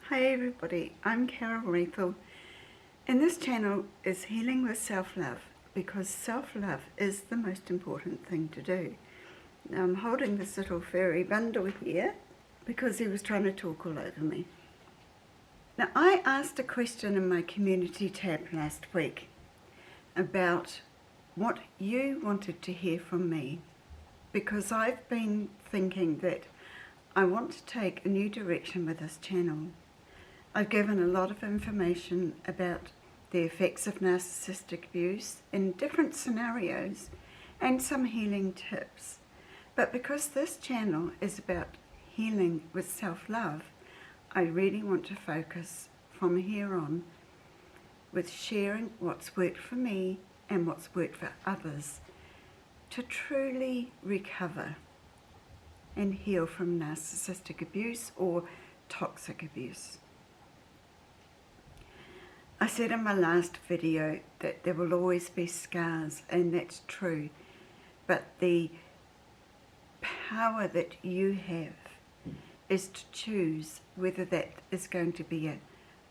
Hi everybody, I'm Carol Rethel, and this channel is Healing with Self-Love because self-love is the most important thing to do. Now I'm holding this little furry bundle here because he was trying to talk all over me. Now I asked a question in my community tab last week about what you wanted to hear from me, because I've been thinking that I want to take a new direction with this channel. I've given a lot of information about the effects of narcissistic abuse in different scenarios and some healing tips. But because this channel is about healing with self-love, I really want to focus from here on with sharing what's worked for me and what's worked for others to truly recover and heal from narcissistic abuse or toxic abuse. I said in my last video that there will always be scars, and that's true, but the power that you have is to choose whether that is going to be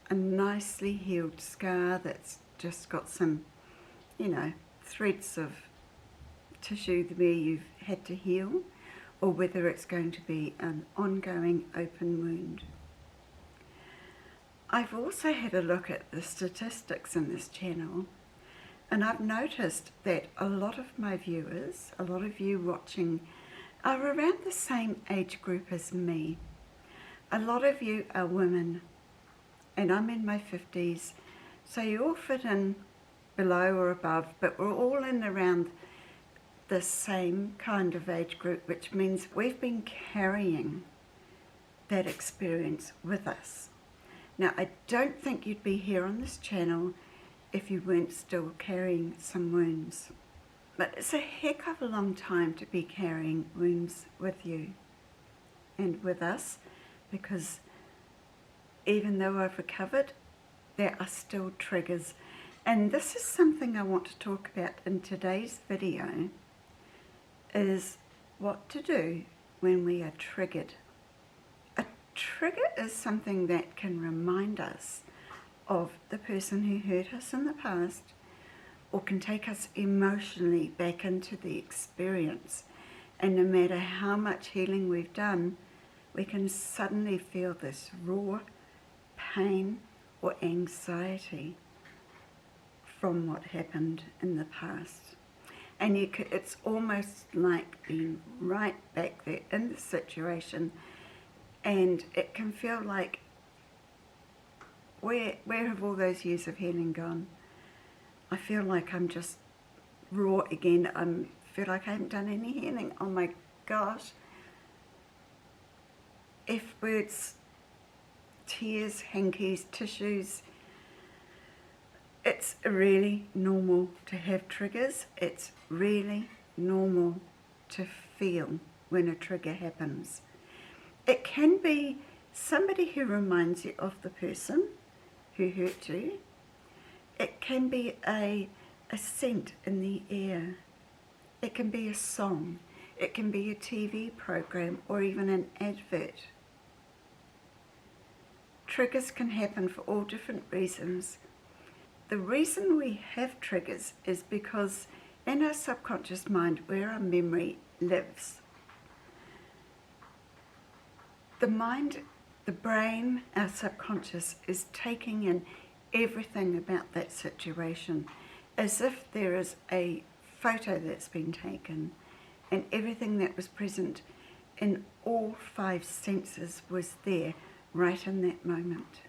a nicely healed scar that's just got some, threads of tissue where you've had to heal, or whether it's going to be an ongoing open wound. I've also had a look at the statistics in this channel, and I've noticed that a lot of my viewers, a lot of you watching, are around the same age group as me. A lot of you are women, and I'm in my 50s, so you all fit in below or above, but we're all in around the same kind of age group, which means we've been carrying that experience with us. Now, I don't think you'd be here on this channel if you weren't still carrying some wounds. But it's a heck of a long time to be carrying wounds with you and with us, because even though I've recovered, there are still triggers. And this is something I want to talk about in today's video, is what to do when we are triggered. Trigger is something that can remind us of the person who hurt us in the past, or can take us emotionally back into the experience. And no matter how much healing we've done, we can suddenly feel this raw pain or anxiety from what happened in the past. And it's almost like being right back there in the situation. And it can feel like, where have all those years of healing gone? I feel like I'm just raw again. I feel like I haven't done any healing. Oh my gosh. F words, tears, hankies, tissues. It's really normal to have triggers. It's really normal to feel when a trigger happens. It can be somebody who reminds you of the person who hurt you. It can be a scent in the air. It can be a song. It can be a TV program or even an advert. Triggers can happen for all different reasons. The reason we have triggers is because in our subconscious mind, where our memory lives, the mind, the brain, our subconscious is taking in everything about that situation as if there is a photo that's been taken, and everything that was present in all 5 senses was there right in that moment.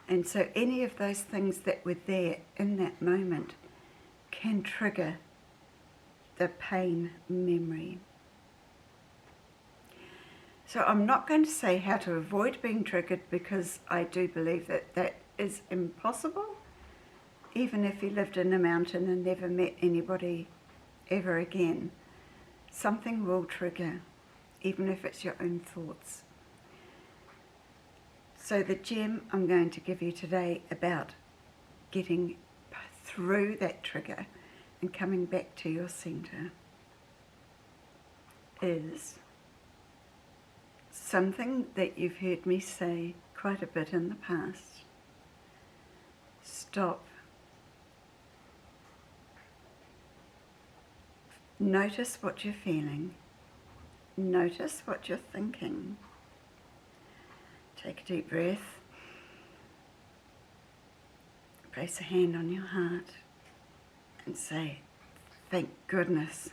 And so any of those things that were there in that moment can trigger the pain memory. So I'm not going to say how to avoid being triggered, because I do believe that that is impossible. Even if you lived in a mountain and never met anybody ever again, something will trigger, even if it's your own thoughts. So the gem I'm going to give you today about getting through that trigger and coming back to your center is something that you've heard me say quite a bit in the past. Stop. Notice what you're feeling. Notice what you're thinking. Take a deep breath. Place a hand on your heart and say, thank goodness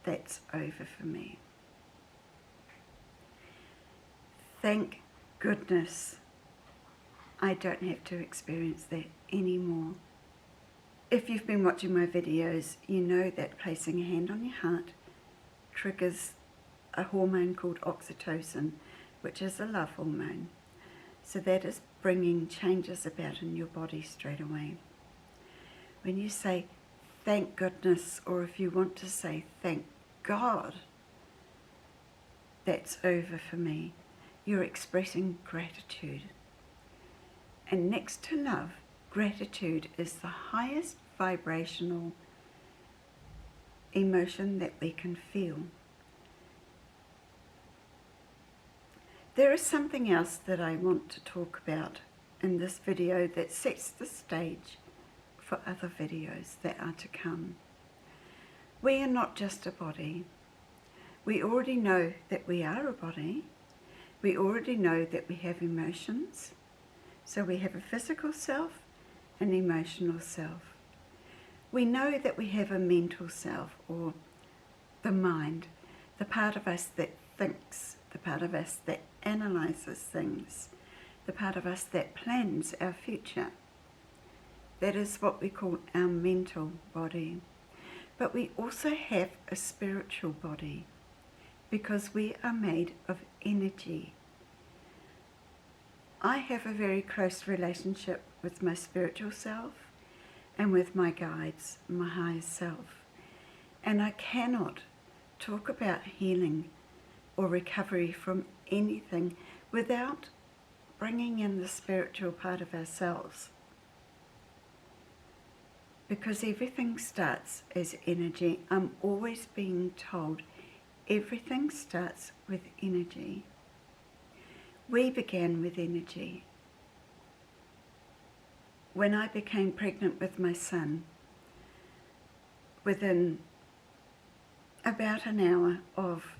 that's over for me. Thank goodness I don't have to experience that anymore. If you've been watching my videos, you know that placing a hand on your heart triggers a hormone called oxytocin, which is a love hormone. So that is bringing changes about in your body straight away. When you say thank goodness, or if you want to say thank God that's over for me, you're expressing gratitude. And next to love, gratitude is the highest vibrational emotion that we can feel. There is something else that I want to talk about in this video that sets the stage for other videos that are to come. We are not just a body. We already know that we are a body. We already know that we have emotions. So we have a physical self, an emotional self. We know that we have a mental self, or the mind, the part of us that thinks, the part of us that analyzes things, the part of us that plans our future. That is what we call our mental body. But we also have a spiritual body, because we are made of energy. I have a very close relationship with my spiritual self and with my guides, my higher self. And I cannot talk about healing or recovery from anything without bringing in the spiritual part of ourselves. Because everything starts as energy. I'm always being told everything starts with energy. We began with energy. When I became pregnant with my son, within about an hour of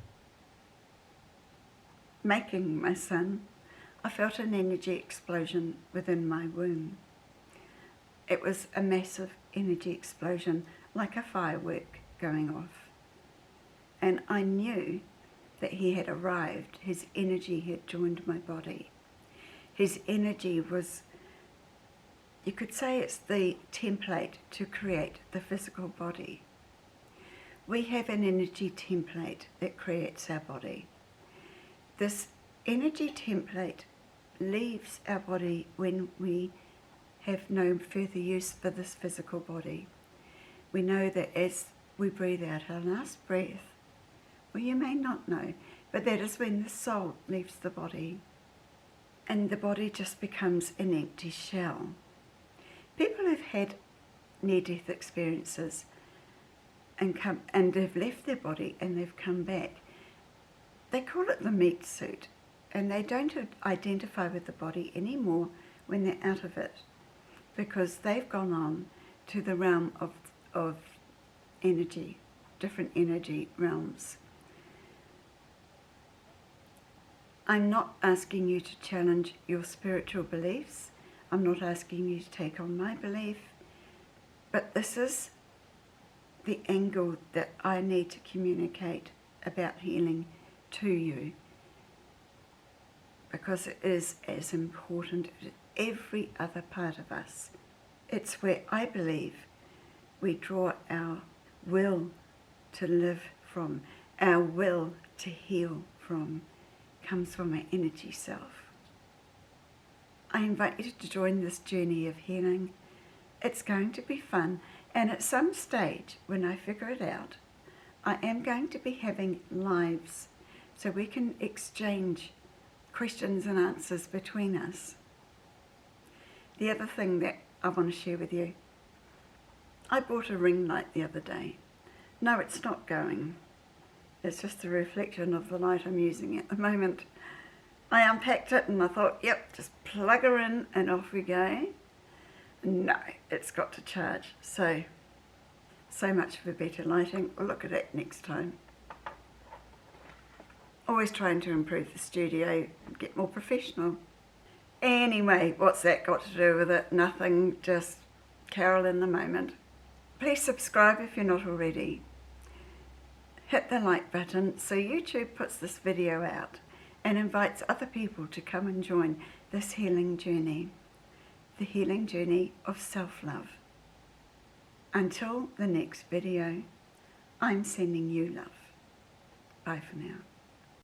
making my son, I felt an energy explosion within my womb. It was a massive energy explosion, like a firework going off. And I knew that he had arrived. His energy had joined my body. His energy was, you could say it's the template to create the physical body. We have an energy template that creates our body. This energy template leaves our body when we have no further use for this physical body. We know that as we breathe out our last breath, well, you may not know, but that is when the soul leaves the body and the body just becomes an empty shell. People who've had near-death experiences and they've left their body and they've come back, they call it the meat suit, and they don't identify with the body anymore when they're out of it, because they've gone on to the realm of energy, different energy realms. I'm not asking you to challenge your spiritual beliefs. I'm not asking you to take on my belief. But this is the angle that I need to communicate about healing to you, because it is as important as every other part of us. It's where I believe we draw our will to live from, our will to heal from, comes from our energy self. I invite you to join this journey of healing. It's going to be fun, and at some stage when I figure it out, I am going to be having lives so we can exchange questions and answers between us. The other thing that I want to share with you, I bought a ring light the other day. No, it's not going. It's just a reflection of the light I'm using at the moment. I unpacked it and I thought, yep, just plug her in and off we go. No, it's got to charge. So much for better lighting. We'll look at that next time. Always trying to improve the studio, get more professional. Anyway, what's that got to do with it? Nothing, just Carol in the moment. Please subscribe if you're not already. Hit the like button so YouTube puts this video out and invites other people to come and join this healing journey, the healing journey of self-love. Until the next video, I'm sending you love. Bye for now.